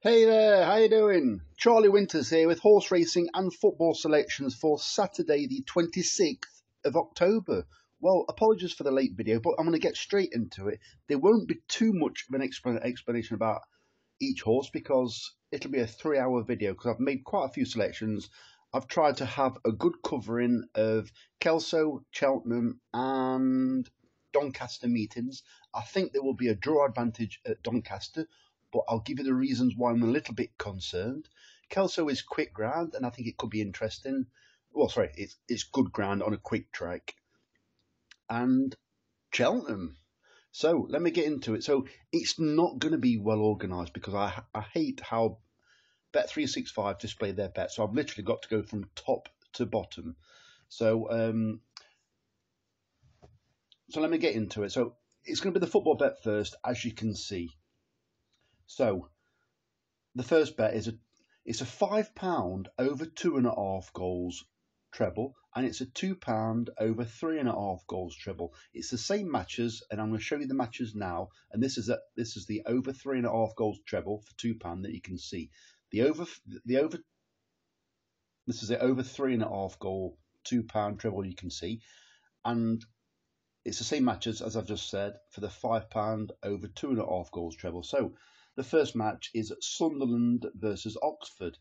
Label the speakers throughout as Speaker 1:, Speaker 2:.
Speaker 1: Hey there, how you doing? Charlie Winters here with horse racing and football selections for Saturday the 26th of October. Well, apologies for the late video, but I'm going to get straight into it. There won't be too much of an explanation about each horse because it'll be a 3-hour video because I've made quite a few selections. I've tried to have a good covering of Kelso, Cheltenham and Doncaster meetings. I think there will be a draw advantage at Doncaster, but I'll give you the reasons why I'm a little bit concerned. Kelso is quick ground, and I think it could be interesting. Well, sorry, it's good ground on a quick track. And Cheltenham. So let me get into it. So it's not going to be well organised because I hate how Bet365 display their bets. So I've literally got to go from top to bottom. So let me get into it. So it's going to be the football bet first, as you can see. So the first bet is it's a £5 over 2.5 goals treble, and it's a £2 over 3.5 goals treble. It's the same matches, and I'm going to show you the matches now. And this is the over 3.5 goals treble for £2 that you can see. This is the over 3.5 goal £2 treble you can see, and it's the same matches as I've just said for the £5 over 2.5 goals treble. So the first match is Sunderland versus Oxford.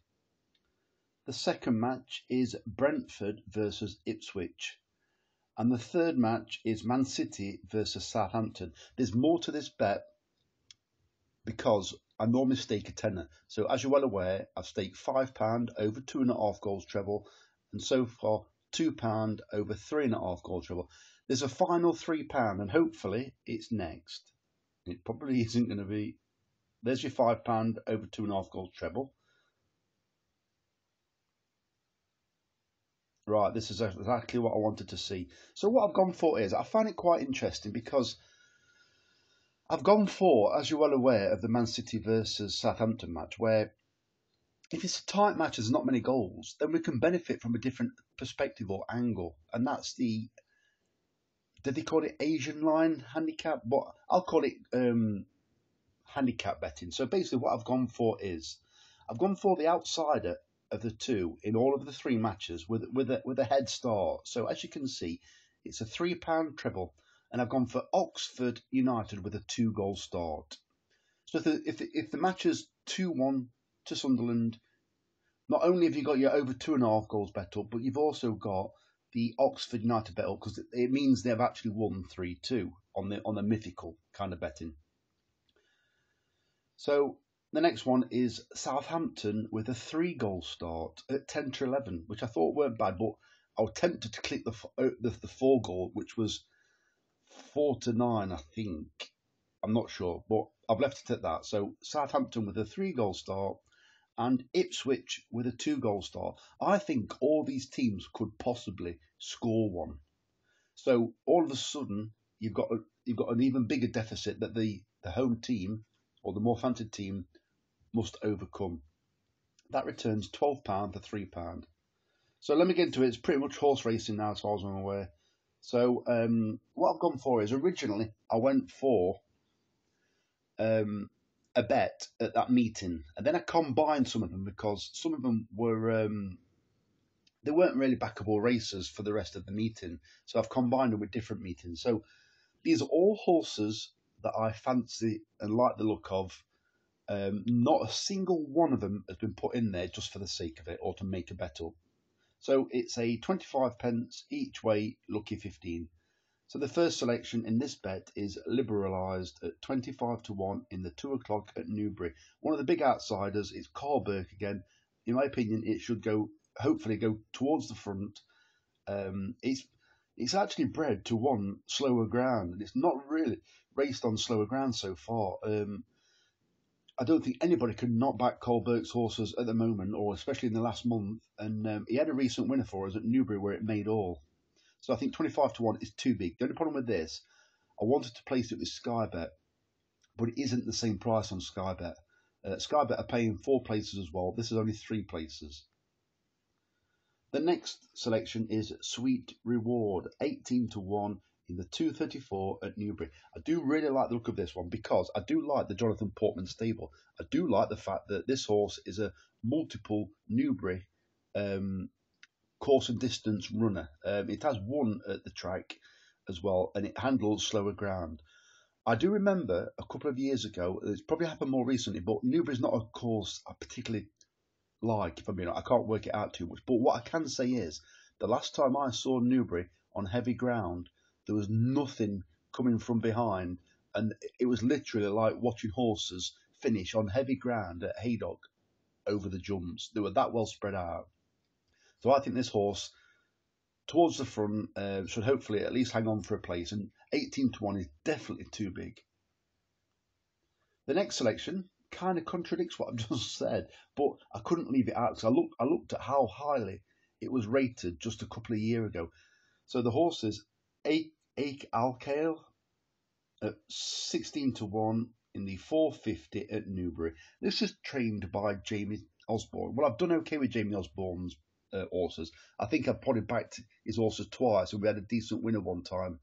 Speaker 1: The second match is Brentford versus Ipswich. And the third match is Man City versus Southampton. There's more to this bet because I normally stake a tenner. So as you're well aware, I've staked £5 over 2.5 goals treble, and so far £2 over 3.5 goals treble. There's a final £3, and hopefully it's next. It probably isn't going to be. There's your £5 over 2.5 goals treble. Right, this is exactly what I wanted to see. So what I've gone for is, I find it quite interesting because I've gone for, as you're well aware, of the Man City versus Southampton match, where if it's a tight match, there's not many goals, then we can benefit from a different perspective or angle. And that's did they call it Asian line handicap? But I'll call it handicap betting. So basically what I've gone for is, I've gone for the outsider of the two in all of the three matches with a head start. So as you can see, it's a £3 treble, and I've gone for Oxford United with a 2-goal start. So if the match is 2-1 to Sunderland, not only have you got your over 2.5 goals bet up, but you've also got the Oxford United bet up because it means they've actually won 3-2 on the mythical kind of betting. So the next one is Southampton with a 3-goal start at 10 to 11, which I thought weren't bad, but I was tempted to click the 4-goal, which was 4 to 9, I think. I'm not sure, but I've left it at that. So Southampton with a 3-goal start and Ipswich with a 2-goal start. I think all these teams could possibly score one. So all of a sudden, you've got an even bigger deficit that the home team or the more fancied team must overcome. That returns £12 for £3. So let me get into it. It's pretty much horse racing now, as far as I'm aware. So what I've gone for is, originally I went for a bet at that meeting, and then I combined some of them because some of them were they weren't really backable racers for the rest of the meeting. So I've combined them with different meetings. So these are all horses that I fancy and like the look of. Not a single one of them has been put in there just for the sake of it or to make a bet up. So it's a 25p each way, lucky 15. So the first selection in this bet is Liberalised at 25 to 1 in the 2 o'clock at Newbury. One of the big outsiders is Carl Burke again. In my opinion, it should hopefully go towards the front. It's actually bred to one slower ground, and it's not really raced on slower ground so far. I don't think anybody can knock back Carl Burke's horses at the moment, or especially in the last month. And he had a recent winner for us at Newbury where it made all. So I think 25 to 1 is too big. The only problem with this, I wanted to place it with Sky Bet, but it isn't the same price on Sky Bet. Sky Bet are paying 4 places as well. This is only 3 places. The next selection is Sweet Reward, 18 to 1 in the 234 at Newbury. I do really like the look of this one because I do like the Jonathan Portman stable. I do like the fact that this horse is a multiple Newbury course and distance runner. It has won at the track as well, and it handles slower ground. I do remember a couple of years ago, it's probably happened more recently, but Newbury's not a course I particularly like, if I mean, I can't work it out too much. But what I can say is, the last time I saw Newbury on heavy ground, there was nothing coming from behind, and it was literally like watching horses finish on heavy ground at Haydock over the jumps. They were that well spread out. So I think this horse, towards the front, should hopefully at least hang on for a place, and 18 to 1 is definitely too big. The next selection kind of contradicts what I've just said, but I couldn't leave it out because I looked at how highly it was rated just a couple of years ago. So the horse is Ake Alkale at 16 to 1 in the 450 at Newbury. This is trained by Jamie Osborne. Well, I've done okay with Jamie Osborne's horses. I think I've probably backed his horses twice, and we had a decent winner one time.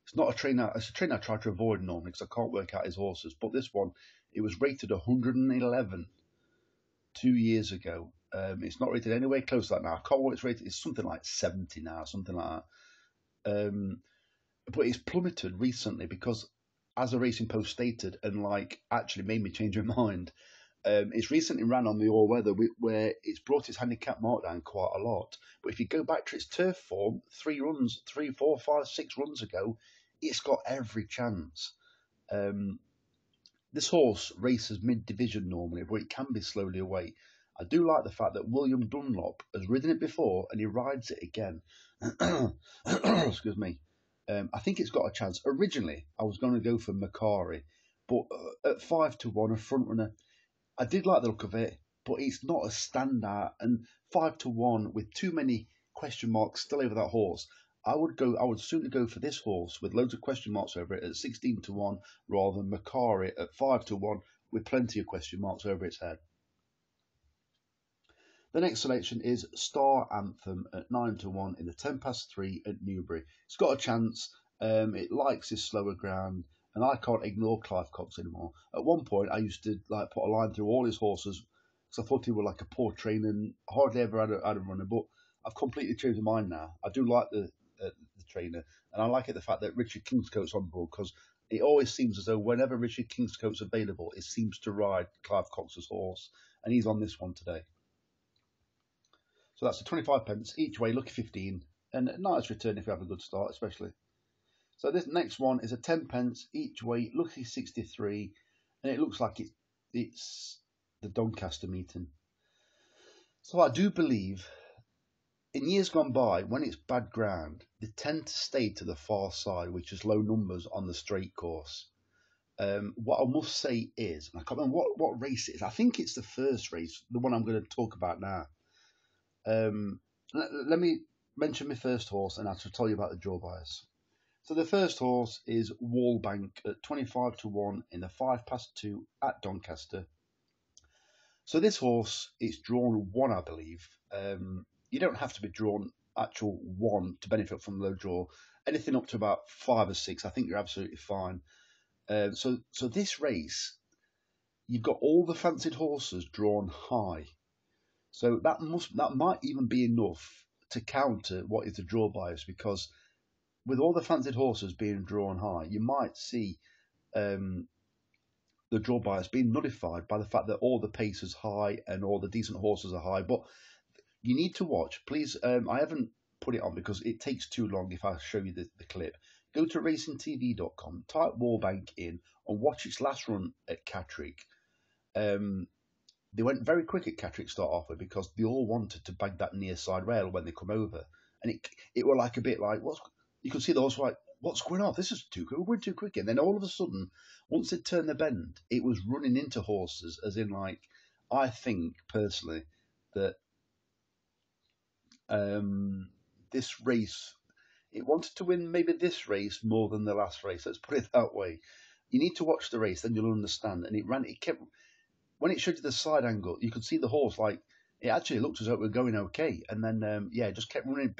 Speaker 1: It's not a trainer. It's a trainer I try to avoid normally because I can't work out his horses. But this one, it was rated 111 2 years ago. It's not rated anywhere close to that now. I can't remember what it's rated. It's something like 70 now, something like that. But it's plummeted recently because, as a Racing Post stated, and actually made me change my mind, it's recently ran on the all weather where it's brought its handicap mark down quite a lot. But if you go back to its turf form, 3, 4, 5, 6 runs ago, it's got every chance. This horse races mid-division normally, but it can be slowly away. I do like the fact that William Dunlop has ridden it before and he rides it again. Excuse me. I think it's got a chance. Originally, I was going to go for Macari, but at 5 to 1, a front runner, I did like the look of it, but it's not a standout. And 5 to 1 with too many question marks still over that horse, I would sooner go for this horse with loads of question marks over it at 16 to 1 rather than Macari at 5 to 1 with plenty of question marks over its head. The next selection is Star Anthem at 9 to 1 in the 10 past 3 at Newbury. It's got a chance. It likes this slower ground, and I can't ignore Clive Cox anymore. At one point, I used to put a line through all his horses because I thought he was like a poor trainer and hardly ever had a runner. But I've completely changed my mind now. I do like the trainer, and I like it the fact that Richard Kingscote's on board because it always seems as though whenever Richard Kingscote's available, it seems to ride Clive Cox's horse, and he's on this one today. So that's the 25 pence each way, lucky 15, and a nice return if you have a good start, especially. So this next one is a 10 pence each way, lucky 63, and it looks like it's the Doncaster meeting. So I do believe in years gone by, when it's bad ground, they tend to stay to the far side, which is low numbers on the straight course. What I must say is, and I can't remember what race it is. I think it's the first race, the one I'm going to talk about now. Let me mention my first horse and I'll tell you about the draw bias. So the first horse is Wallbank at 25 to 1 in the 5 past 2 at Doncaster. So this horse is drawn 1, I believe. You don't have to be drawn actual 1 to benefit from the low draw. Anything up to about 5 or 6, I think you're absolutely fine. So this race, you've got all the fancied horses drawn high. So that might even be enough to counter what is the draw bias, because with all the fancied horses being drawn high, you might see the draw bias being nullified by the fact that all the pace is high and all the decent horses are high. But you need to watch, please. I haven't put it on because it takes too long if I show you the clip. Go to racingtv.com, type Wallbank in, and watch its last run at Catterick. They went very quick at Catterick to start off with because they all wanted to bag that near side rail when they come over, and it were like a bit like you could see the horse like, what's going on? This is too quick. We're too quick. And then all of a sudden, once it turned the bend, it was running into horses. As in, I think personally that this race, it wanted to win maybe this race more than the last race. Let's put it that way. You need to watch the race, then you'll understand. And it kept. When it showed you the side angle, you could see the horse, it actually looked as though it was going okay. And then, it just kept running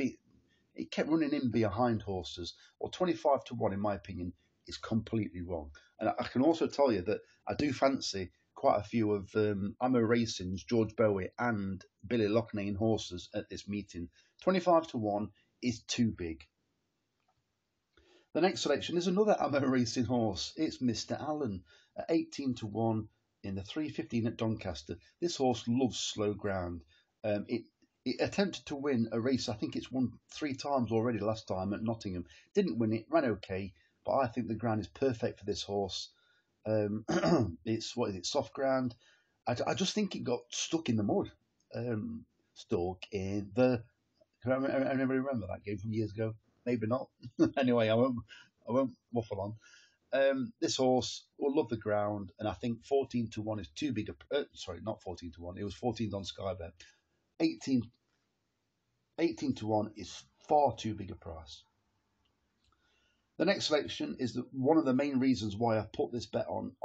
Speaker 1: It kept running in behind horses. Well, 25 to 1, in my opinion, is completely wrong. And I can also tell you that I do fancy quite a few of Amo Racing's George Bowie and Billy Loughnane horses at this meeting. 25 to 1 is too big. The next selection is another Amo Racing horse. It's Mr. Allen at 18 to 1 in the 3:15 at Doncaster. This horse loves slow ground. It attempted to win a race. I think it's won 3 times already last time at Nottingham. Didn't win it, ran okay, but I think the ground is perfect for this horse. It's what is it, soft ground. I just think it got stuck in the mud. Stuck in the. Can anybody remember that game from years ago? Maybe not. Anyway, I won't waffle on. This horse will love the ground, and I think 14 to 1 is too big a. Sorry, not 14 to 1. It was 14 on Sky Bet. 18, 18 to 1 is far too big a price. The next selection is one of the main reasons why I put this bet on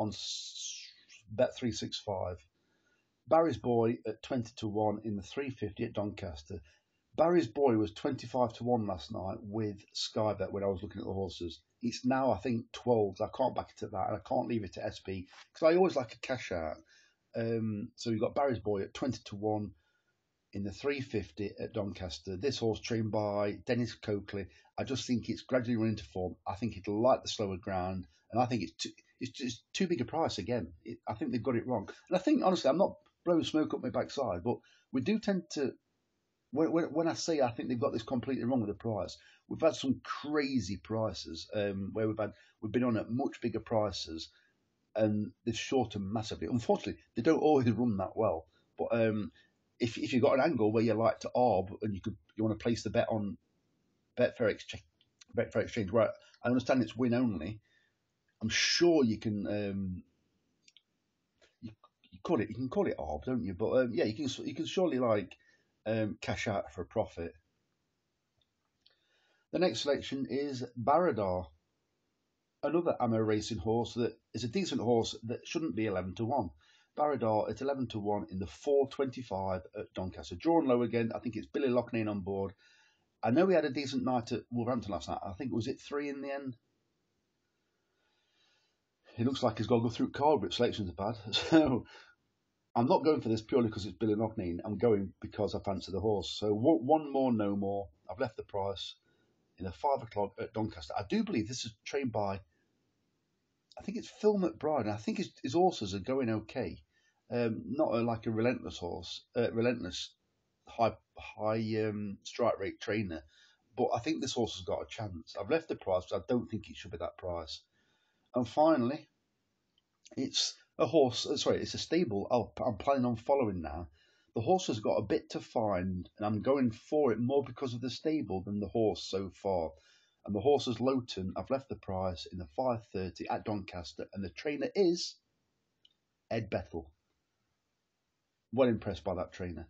Speaker 1: Bet365. Barry's Boy at 20 to 1 in the 3:50 at Doncaster. Barry's Boy was 25 to 1 last night with Sky Bet when I was looking at the horses. It's now, I think, 12. I can't back it at that, and I can't leave it to SP because I always like a cash out. So we've got Barry's Boy at 20 to 1 in the 3:50 at Doncaster. This horse trained by Dennis Coakley. I just think it's gradually running to form. I think it'll like the slower ground, and I think it's just too big a price again. I think they've got it wrong. And I think, honestly, I'm not blowing smoke up my backside, but we do tend to, when I say I think they've got this completely wrong with the price, we've had some crazy prices where we've been on at much bigger prices, and they've shortened massively. Unfortunately, they don't always run that well. But if you've got an angle where you like to arb and you want to place the bet on Betfair Exchange, where I understand it's win only, I'm sure you can you can call it arb, don't you? But yeah, you can surely like cash out for a profit. The next selection is Baradar, another Amo Racing horse that is a decent horse that shouldn't be 11 to 1. Baradar at 11 to 1 in the 4:25 at Doncaster. Drawn low again. I think it's Billy Loughnane on board. I know we had a decent night at Wolverhampton last night. I think was it 3 in the end. It looks like he's got to go through card, but selections are bad. So I'm not going for this purely because it's Billy Loughnane. I'm going because I fancy the horse. So one more, no more. I've left the price in the 5 o'clock at Doncaster. I do believe this is trained by, I think it's Phil McBride, and I think his horses are going okay. Not like a relentless horse, relentless high strike rate trainer, but I think this horse has got a chance. I've left the price, but I don't think it should be that price. And finally, it's a horse. Sorry, it's a stable. I'm planning on following now. The horse has got a bit to find, and I'm going for it more because of the stable than the horse so far. And the horse is Lowton. I've left the price in the 5:30 at Doncaster, and the trainer is Ed Bethel. Well impressed by that trainer.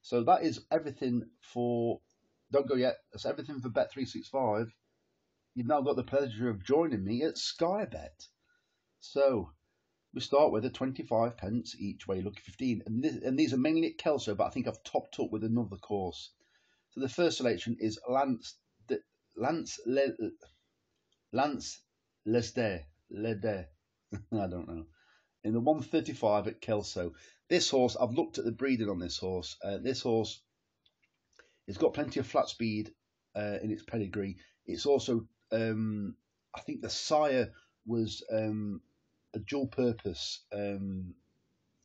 Speaker 1: So that is everything for. Don't go yet. That's everything for Bet365. You've now got the pleasure of joining me at Sky Bet. So we start with a 25 pence each way, lucky 15, and these are mainly at Kelso, but I think I've topped up with another course. So the first selection is Lance Lesder. I don't know. In the 1:35 at Kelso. This horse, I've looked at the breeding on this horse. This horse has got plenty of flat speed in its pedigree. It's also, I think the sire was a dual purpose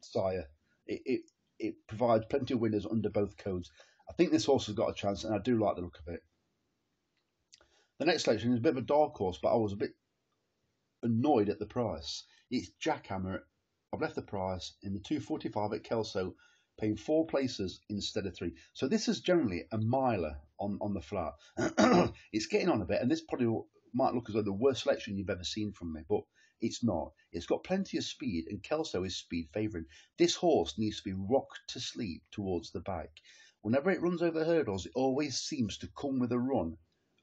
Speaker 1: sire. It provides plenty of winners under both codes. I think this horse has got a chance, and I do like the look of it. The next selection is a bit of a dark horse, but I was a bit annoyed at the price. It's Jackhammer. I've left the price in the 2:45 at Kelso, paying 4 places instead of 3. So this is generally a miler on the flat. It's getting on a bit, and this probably might look as though the worst selection you've ever seen from me, but it's not. It's got plenty of speed, and Kelso is speed favouring. This horse needs to be rocked to sleep towards the back. Whenever it runs over hurdles, it always seems to come with a run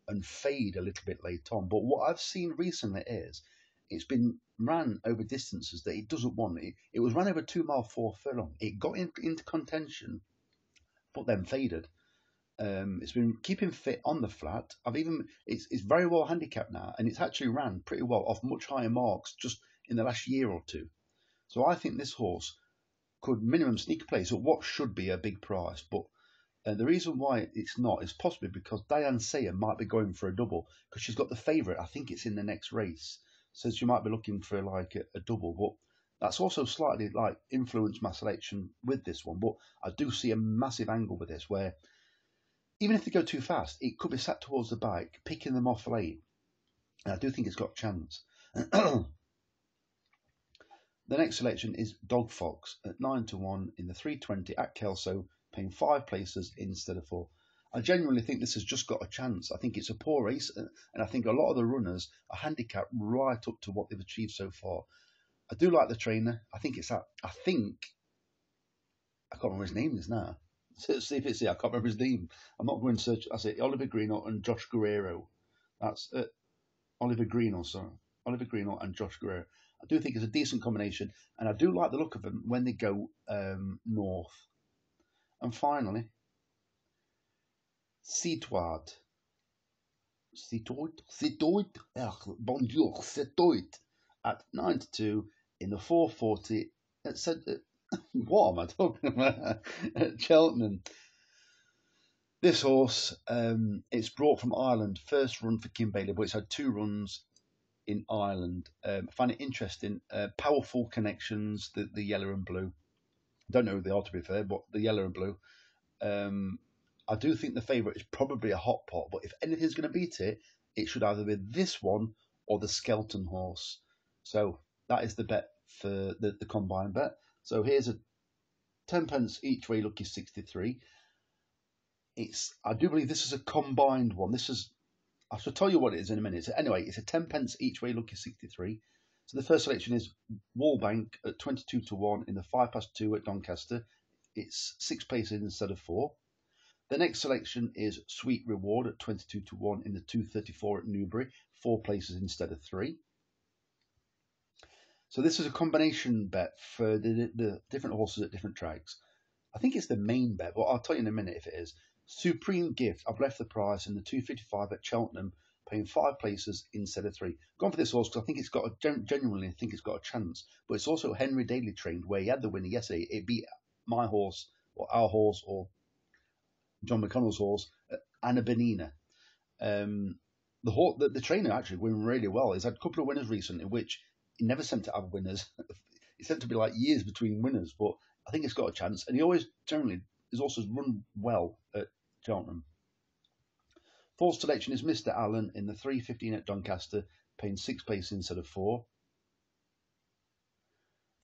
Speaker 1: and fade a little bit later on. But what I've seen recently is it's been ran over distances that it doesn't want. It was ran over 2 mile 4 furlong. It got into contention, but then faded. It's been keeping fit on the flat. It's very well handicapped now, and it's actually ran pretty well off much higher marks just in the last year or two. So I think this horse could minimum sneak a place at what should be a big price. But the reason why it's not is possibly because Diane Sayer might be going for a double because she's got the favourite. I think it's in the next race, so she might be looking for like a double. But that's also slightly like influenced my selection with this one. But I do see a massive angle with this where even if they go too fast, it could be sat towards the bike, picking them off late. And I do think it's got a chance. The next selection is Dog Fox at 9-1 in the 320 at Kelso, paying 5 places instead of 4. I genuinely think this has just got a chance. I think it's a poor race, and I think a lot of the runners are handicapped right up to what they've achieved so far. I do like the trainer. I can't remember his name is now. See if it's here. I can't remember his name. I'm not going to search. I say Oliver Greenough and Josh Guerrero. That's Oliver Greenough, sorry. Oliver Greenough and Josh Guerrero. I do think it's a decent combination, and I do like the look of them when they go north. And finally, Citoit. Bonjour, Citoit at 9-2 in the 440. It said, what am I talking about? At Cheltenham. This horse, it's brought from Ireland. First run for Kim Bailey, but it's had 2 runs in Ireland. I find it interesting. Powerful connections, the yellow and blue. Don't know who they are, to be fair, but the yellow and blue. I do think the favourite is probably a hot pot, but if anything's going to beat it, it should either be this one or the Skelton horse. So that is the bet for the combined bet. So here's a 10 pence each way, lucky 63. I do believe this is a combined one. I shall tell you what it is in a minute. So anyway, it's a 10 pence each way, lucky 63. So the first selection is Wallbank at 22-1 in the 5-2 at Doncaster. It's 6 places instead of 4. The next selection is Sweet Reward at 22-1 in the 234 at Newbury, 4 places instead of 3. So this is a combination bet for the different horses at different tracks. I think it's the main bet, but I'll tell you in a minute if it is. Supreme Gift, I've left the price in the 255 at Cheltenham, paying 5 places instead of 3. Gone for this horse because I think it's got genuinely think it's got a chance. But it's also Henry Daly trained, where he had the winner yesterday. It beat my horse or our horse or John McConnell's horse, Anna Benina. The trainer actually won really well. He's had a couple of winners recently, which he never seemed to have winners. It seemed to be like years between winners, but I think it's got a chance. And he always generally is also run well at Cheltenham. Fourth selection is Mr. Allen in the 315 at Doncaster, paying 6 places instead of 4.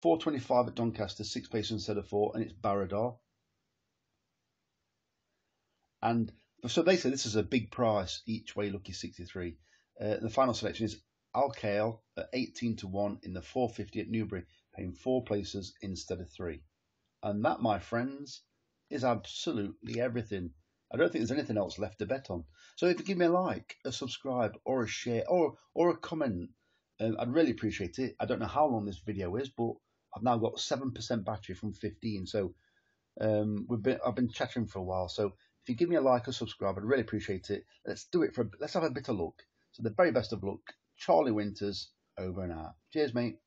Speaker 1: 425 at Doncaster, 6 places instead of 4, and it's Baradar. And so basically, this is a big price each way, lucky 63. The final selection is Alcale at 18-1 in the 450 at Newbury, paying 4 places instead of 3. And that, my friends, is absolutely everything. I don't think there's anything else left to bet on. So if you give me a like, a subscribe, or a share, or a comment, I'd really appreciate it. I don't know how long this video is, but I've now got 7% battery from 15. So I've been chattering for a while. So if you give me a like or subscribe, I'd really appreciate it. Let's have a bit of luck. So the very best of luck. Charlie Winters, over and out. Cheers, mate.